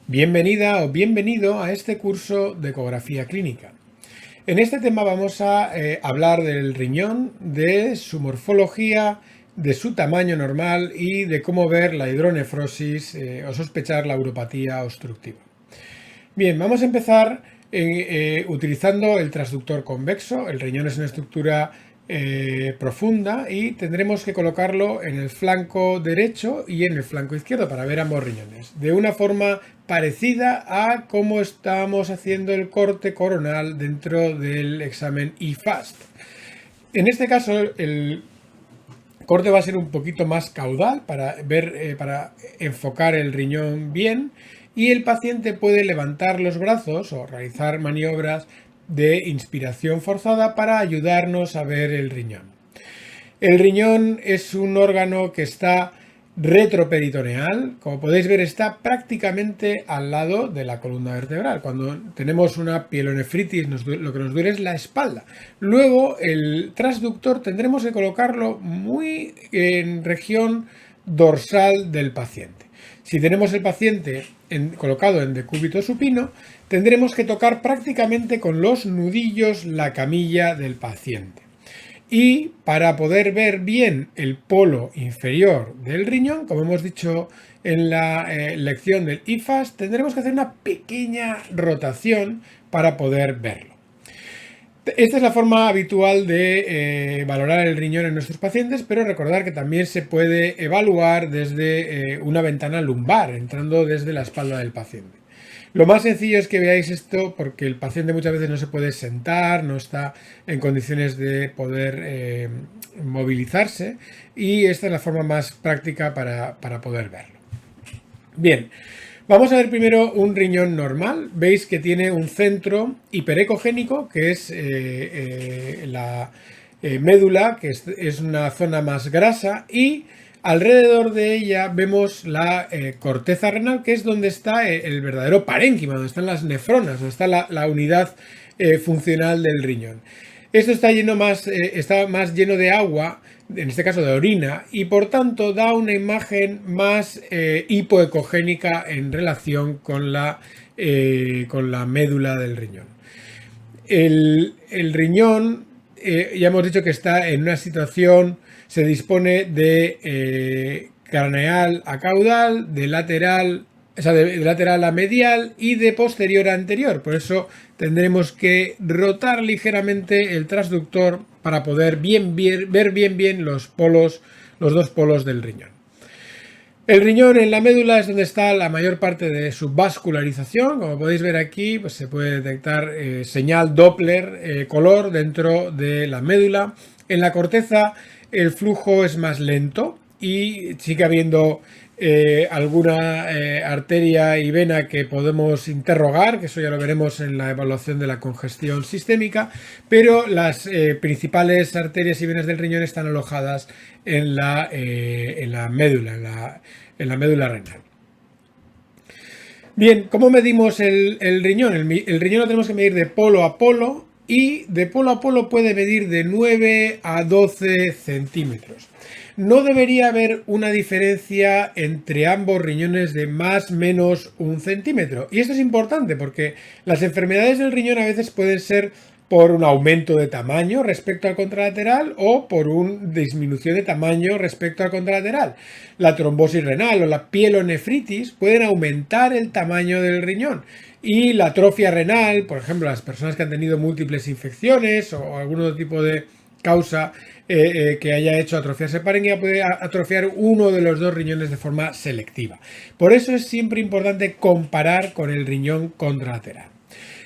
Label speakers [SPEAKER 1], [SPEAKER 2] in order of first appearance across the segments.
[SPEAKER 1] Bienvenida o bienvenido a este curso de ecografía clínica. En este tema vamos a hablar del riñón, de su morfología, de su tamaño normal y de cómo ver la hidronefrosis o sospechar la uropatía obstructiva. Bien, vamos a empezar utilizando el transductor convexo. El riñón es una estructura profunda y tendremos que colocarlo en el flanco derecho y en el flanco izquierdo para ver ambos riñones, de una forma parecida a cómo estamos haciendo el corte coronal dentro del examen IFAST. En este caso, el corte va a ser un poquito más caudal para ver, para enfocar el riñón bien, y el paciente puede levantar los brazos o realizar maniobras de inspiración forzada para ayudarnos a ver el riñón. El riñón es un órgano que está retroperitoneal, como podéis ver está prácticamente al lado de la columna vertebral. Cuando tenemos una pielonefritis lo que nos duele es la espalda. Luego el transductor tendremos que colocarlo muy en región dorsal del paciente. Si tenemos el paciente colocado en decúbito supino, tendremos que tocar prácticamente con los nudillos la camilla del paciente. Y para poder ver bien el polo inferior del riñón, como hemos dicho en la lección del IFAST, tendremos que hacer una pequeña rotación para poder verlo. Esta es la forma habitual de valorar el riñón en nuestros pacientes, pero recordar que también se puede evaluar desde una ventana lumbar, entrando desde la espalda del paciente. Lo más sencillo es que veáis esto porque el paciente muchas veces no se puede sentar, no está en condiciones de poder movilizarse, y esta es la forma más práctica para poder verlo. Bien. Vamos a ver primero un riñón normal. Veis que tiene un centro hiperecogénico, que es la médula, que es una zona más grasa, y alrededor de ella vemos la corteza renal, que es donde está el verdadero parénquima, donde están las nefronas, donde está la unidad funcional del riñón. Esto está más lleno de agua, en este caso de orina, y por tanto da una imagen más hipoecogénica en relación con la médula del riñón. El riñón, ya hemos dicho que está en una situación, se dispone de craneal a caudal, de lateral a medial y de posterior a anterior. Por eso tendremos que rotar ligeramente el transductor para poder ver bien los dos polos del riñón. El riñón en la médula es donde está la mayor parte de su vascularización. Como podéis ver aquí, pues se puede detectar señal Doppler color dentro de la médula. En la corteza el flujo es más lento y sigue habiendo alguna arteria y vena que podemos interrogar, que eso ya lo veremos en la evaluación de la congestión sistémica, pero las principales arterias y venas del riñón están alojadas en la médula, en la médula renal. Bien, ¿cómo medimos el riñón? El riñón lo tenemos que medir de polo a polo, y de polo a polo puede medir de 9 a 12 centímetros. No debería haber una diferencia entre ambos riñones de más o menos 1 centímetro. Y esto es importante porque las enfermedades del riñón a veces pueden ser por un aumento de tamaño respecto al contralateral o por una disminución de tamaño respecto al contralateral. La trombosis renal o la pielonefritis pueden aumentar el tamaño del riñón. Y la atrofia renal, por ejemplo, las personas que han tenido múltiples infecciones o algún otro tipo de causa que haya hecho atrofiarse parénquima, puede atrofiar uno de los dos riñones de forma selectiva. Por eso es siempre importante comparar con el riñón contralateral.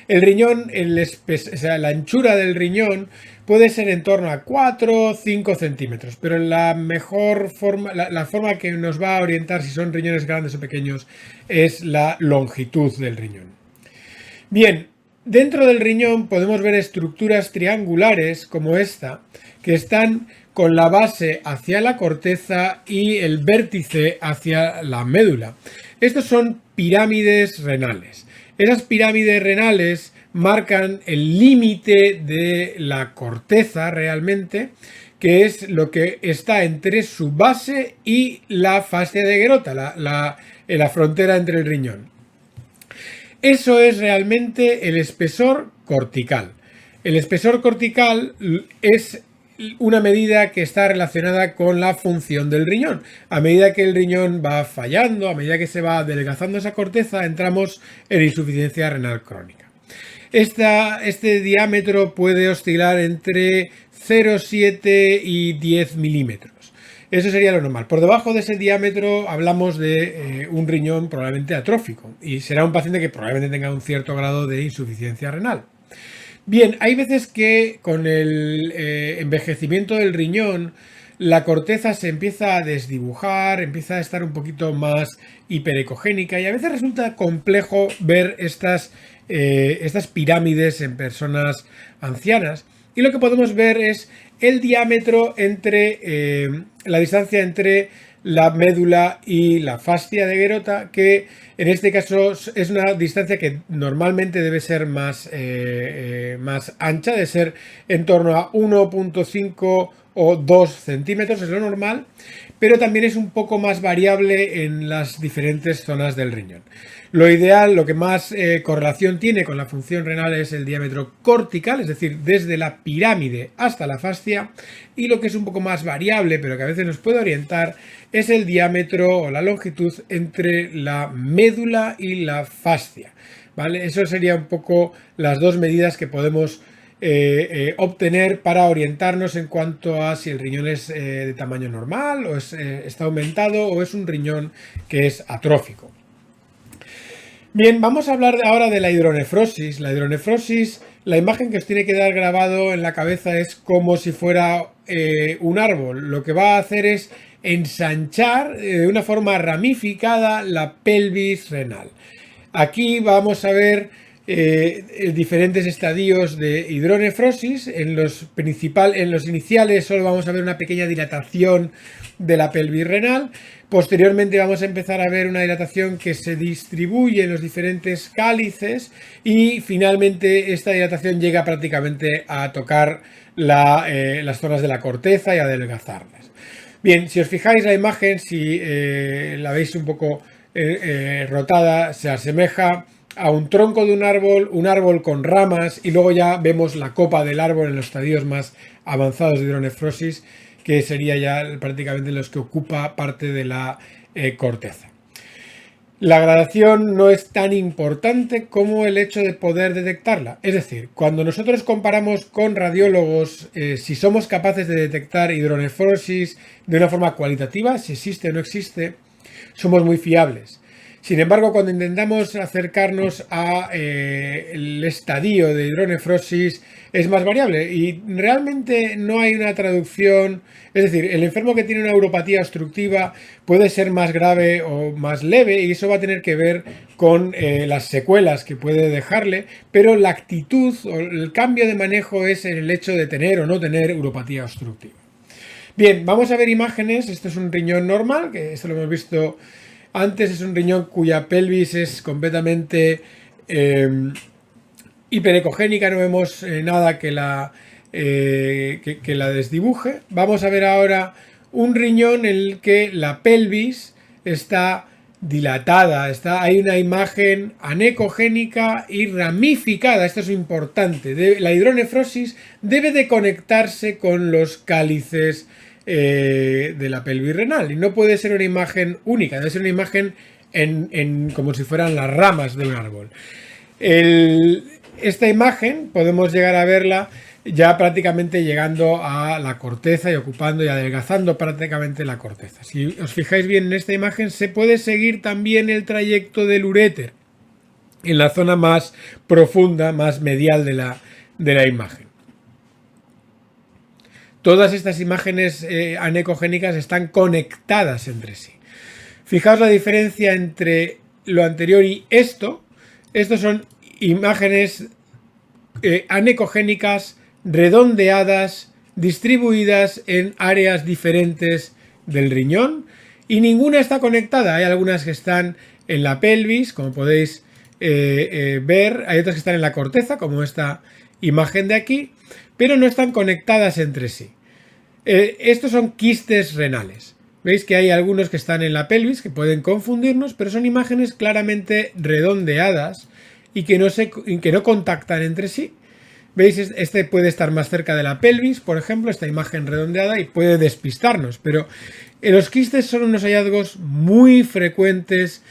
[SPEAKER 1] El riñón, la anchura del riñón puede ser en torno a 4 o 5 centímetros, pero la mejor forma, la forma que nos va a orientar si son riñones grandes o pequeños es la longitud del riñón. Bien, dentro del riñón podemos ver estructuras triangulares como esta, que están con la base hacia la corteza y el vértice hacia la médula. Estos son pirámides renales. Esas pirámides renales marcan el límite de la corteza realmente, que es lo que está entre su base y la fascia de Gerota, la frontera entre el riñón. Eso es realmente el espesor cortical. El espesor cortical es una medida que está relacionada con la función del riñón. A medida que el riñón va fallando, a medida que se va adelgazando esa corteza, entramos en insuficiencia renal crónica. Este diámetro puede oscilar entre 0,7 y 10 milímetros. Eso sería lo normal. Por debajo de ese diámetro hablamos de un riñón probablemente atrófico y será un paciente que probablemente tenga un cierto grado de insuficiencia renal. Bien, hay veces que con el envejecimiento del riñón la corteza se empieza a desdibujar, empieza a estar un poquito más hiperecogénica y a veces resulta complejo ver estas pirámides en personas ancianas. Y lo que podemos ver es el diámetro entre la distancia entre la médula y la fascia de Gerota, que en este caso es una distancia que normalmente debe ser más ancha, de ser en torno a 1,5 o 2 centímetros, es lo normal, pero también es un poco más variable en las diferentes zonas del riñón. Lo ideal, lo que más correlación tiene con la función renal es el diámetro cortical, es decir, desde la pirámide hasta la fascia, y lo que es un poco más variable, pero que a veces nos puede orientar, es el diámetro o la longitud entre la médula y la fascia, ¿vale? Eso sería un poco las dos medidas que podemos obtener para orientarnos en cuanto a si el riñón es de tamaño normal o está aumentado o es un riñón que es atrófico. Bien, vamos a hablar ahora de la hidronefrosis. La hidronefrosis, la imagen que os tiene que dar grabado en la cabeza es como si fuera un árbol. Lo que va a hacer es ensanchar de una forma ramificada la pelvis renal. Aquí vamos a ver diferentes estadios de hidronefrosis. En los iniciales solo vamos a ver una pequeña dilatación de la pelvis renal. Posteriormente vamos a empezar a ver una dilatación que se distribuye en los diferentes cálices y finalmente esta dilatación llega prácticamente a tocar las zonas de la corteza y a adelgazarlas. Bien, si os fijáis la imagen, si la veis un poco rotada, se asemeja a un tronco de un árbol con ramas y luego ya vemos la copa del árbol en los estadios más avanzados de hidronefrosis, que sería ya prácticamente los que ocupa parte de la corteza. La gradación no es tan importante como el hecho de poder detectarla. Es decir, cuando nosotros comparamos con radiólogos, si somos capaces de detectar hidronefrosis de una forma cualitativa, si existe o no existe, somos muy fiables. Sin embargo, cuando intentamos acercarnos al estadio de hidronefrosis es más variable y realmente no hay una traducción. Es decir, el enfermo que tiene una uropatía obstructiva puede ser más grave o más leve y eso va a tener que ver con las secuelas que puede dejarle, pero la actitud o el cambio de manejo es en el hecho de tener o no tener uropatía obstructiva. Bien, vamos a ver imágenes. Esto es un riñón normal, que esto lo hemos visto antes. Es un riñón cuya pelvis es completamente hiperecogénica, no vemos nada que la desdibuje. Vamos a ver ahora un riñón en el que la pelvis está dilatada, hay una imagen anecogénica y ramificada. Esto es importante. La hidronefrosis debe de conectarse con los cálices de la pelvis renal y no puede ser una imagen única, debe ser una imagen como si fueran las ramas de un árbol. Esta imagen podemos llegar a verla ya prácticamente llegando a la corteza y ocupando y adelgazando prácticamente la corteza. Si os fijáis bien en esta imagen, se puede seguir también el trayecto del uréter en la zona más profunda, más medial de la imagen. Todas estas imágenes anecogénicas están conectadas entre sí. Fijaos la diferencia entre lo anterior y esto. Estos son imágenes anecogénicas redondeadas, distribuidas en áreas diferentes del riñón y ninguna está conectada. Hay algunas que están en la pelvis, como podéis ver, hay otras que están en la corteza, como esta imagen de aquí, pero no están conectadas entre sí. Estos son quistes renales. Veis que hay algunos que están en la pelvis que pueden confundirnos, pero son imágenes claramente redondeadas y que no contactan entre sí. ¿Veis? Este puede estar más cerca de la pelvis, por ejemplo, esta imagen redondeada, y puede despistarnos. Pero los quistes son unos hallazgos muy frecuentes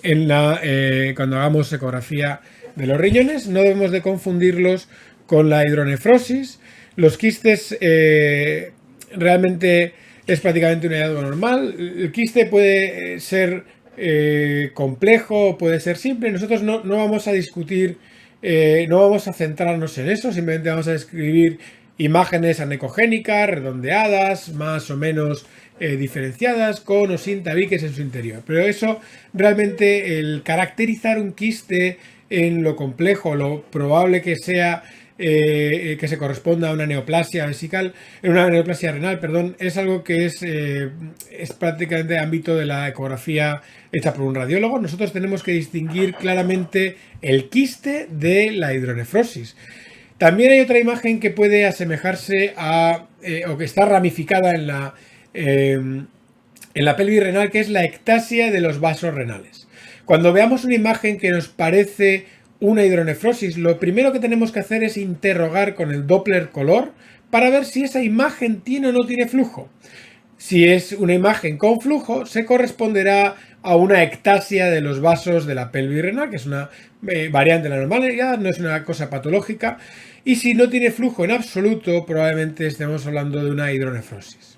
[SPEAKER 1] cuando hagamos ecografía de los riñones. No debemos de confundirlos con la hidronefrosis. Los quistes realmente es prácticamente un hallazgo normal. El quiste puede ser complejo, puede ser simple. Nosotros no vamos a discutir, no vamos a centrarnos en eso, simplemente vamos a describir imágenes anecogénicas, redondeadas, más o menos diferenciadas, con o sin tabiques en su interior. Pero eso realmente, el caracterizar un quiste en lo complejo, lo probable que sea que se corresponda a una neoplasia vesical, una neoplasia renal, perdón, es algo que es prácticamente ámbito de la ecografía hecha por un radiólogo. Nosotros tenemos que distinguir claramente el quiste de la hidronefrosis. También hay otra imagen que puede asemejarse a, o que está ramificada en la pelvis renal, que es la ectasia de los vasos renales. Cuando veamos una imagen que nos parece una hidronefrosis, lo primero que tenemos que hacer es interrogar con el Doppler color para ver si esa imagen tiene o no tiene flujo. Si es una imagen con flujo, se corresponderá a una ectasia de los vasos de la pelvis renal, que es una variante de la normalidad, no es una cosa patológica. Y si no tiene flujo en absoluto, probablemente estemos hablando de una hidronefrosis.